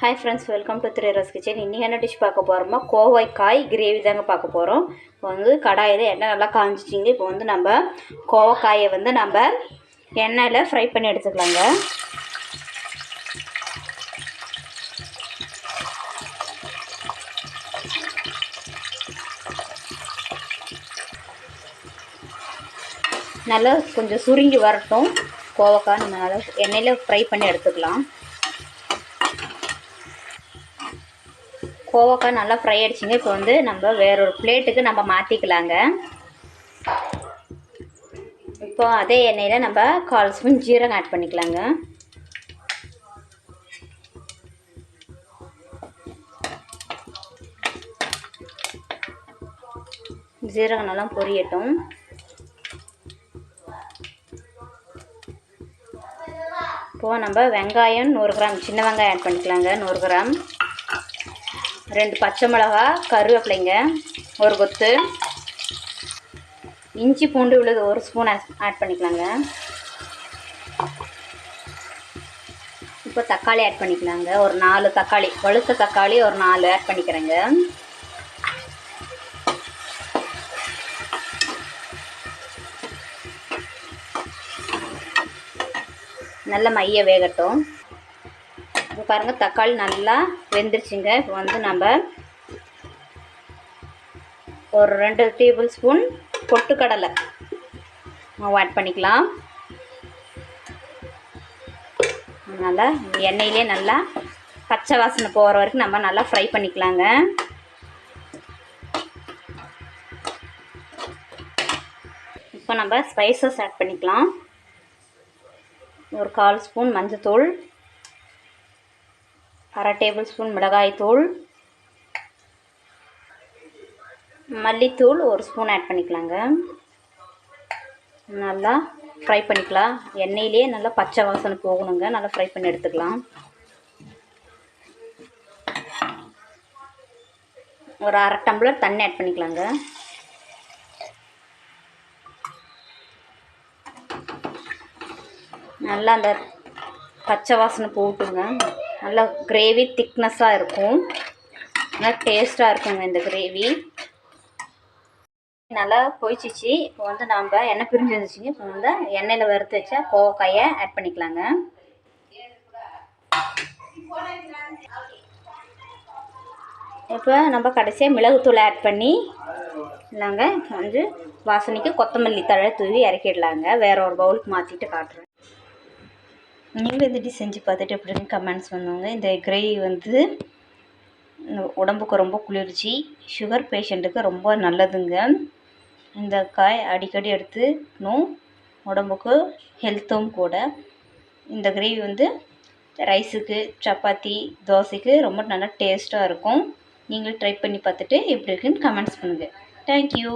Hi friends, welcome to த்ரீரஸ் kitchen. இன்றைக்கி என்ன டிஷ் பார்க்க போகிறோமா, கோவைக்காய் கிரேவி தாங்க பார்க்க போகிறோம். இப்போ வந்து கடாயில் எண்ணெய் நல்லா காஞ்சிச்சிங்க. இப்போ வந்து நம்ம கோவைக்காயை வந்து நம்ம எண்ணெயில் ஃப்ரை பண்ணி எடுத்துக்கலாங்க. நல்லா கொஞ்சம் சுருங்கி வரட்டும். கோவைக்காய் நம்ம நல்லா எண்ணெயில் ஃப்ரை பண்ணி எடுத்துக்கலாம். கோவைக்காய் நல்லா ஃப்ரை ஆகிடுச்சிங்க. இப்போ வந்து நம்ம வேறொரு பிளேட்டுக்கு நம்ம மாற்றிக்கலாங்க. இப்போ அதே எண்ணெயில் நம்ம 1/4 ஸ்பூன் ஜீரகம் ஆட் பண்ணிக்கலாங்க. ஜீரகம் நல்லா பொரியட்டும். இப்போது நம்ம வெங்காயம் 100 கிராம் சின்ன வெங்காயம் ஆட் பண்ணிக்கலாங்க. 100 கிராம், 2 பச்சை மிளகா, கருவேப்பிலைங்க 1 கொத்து, இஞ்சி பூண்டு விழுது 1 ஸ்பூன் ஆட் பண்ணிக்கலாங்க. இப்போ தக்காளி ஆட் பண்ணிக்கலாங்க. ஒரு 4 தக்காளி, பழுத்த தக்காளி ஒரு 4 ஆட் பண்ணிக்கிறேங்க. நல்ல மைய வேகட்டும். இப்போ பாருங்கள், தக்காளி நல்லா வெந்துருச்சுங்க. இப்போ வந்து நம்ம ஒரு 2 டேபிள் ஸ்பூன் பொட்டுக்கடலை மாவு ஆட் பண்ணிக்கலாம். நல்லா எண்ணெயிலே நல்லா பச்சை வாசனை போகிற வரைக்கும் நம்ம நல்லா ஃப்ரை பண்ணிக்கலாங்க. இப்போ நம்ம ஸ்பைசஸ் ஆட் பண்ணிக்கலாம். ஒரு 1/4 ஸ்பூன் மஞ்சத்தூள், 1/2 டேபிள் ஸ்பூன் மிளகாய்த்தூள், மல்லித்தூள் 1 ஸ்பூன் ஆட் பண்ணிக்கலாங்க. நல்லா ஃப்ரை பண்ணிக்கலாம். எண்ணெயிலே நல்லா பச்சை வாசனை போகணுங்க. நல்லா ஃப்ரை பண்ணி எடுத்துக்கலாம். ஒரு 1/2 டம்ளர் தண்ணி ஆட் பண்ணிக்கலாங்க. நல்லா அந்த பச்சை வாசனை போட்டுங்க. நல்லா கிரேவி திக்னஸாக இருக்கும். நல்லா டேஸ்ட்டாக இருக்குங்க இந்த கிரேவி. நல்லா கொதிச்சிச்சு. இப்போ வந்து நம்ம எண்ணெய் பிரிஞ்சு வந்துச்சுங்க. இப்போ வந்து எண்ணெயில் வறுத்து வச்சா கோவைக்காயை ஆட் பண்ணிக்கலாங்க. இப்போ நம்ம கடைசியாக மிளகுத்தூள் ஆட் பண்ணி இல்லைங்க வந்து வாசனைக்கு கொத்தமல்லி தழை தூவி இறக்கிடலாங்க. வேற ஒரு பவுலுக்கு மாற்றிட்டு காட்டுறேன். நீங்களும் இந்த டிஷ் செஞ்சு பார்த்துட்டு எப்படின்னு கமெண்ட்ஸ் பண்ணுவாங்க. இந்த கிரேவி வந்து உடம்புக்கு ரொம்ப குளிர்ச்சி, சுகர் பேஷண்ட்டுக்கு ரொம்ப நல்லதுங்க. இந்த காய் அடிக்கடி எடுத்துக்கணும், உடம்புக்கு ஹெல்த்தும் கூட. இந்த கிரேவி வந்து ரைஸுக்கு, சப்பாத்தி, தோசைக்கு ரொம்ப நல்லா டேஸ்ட்டாக இருக்கும். நீங்களும் ட்ரை பண்ணி பார்த்துட்டு எப்படி இருக்குன்னு கமெண்ட்ஸ் பண்ணுங்கள். தேங்க்யூ.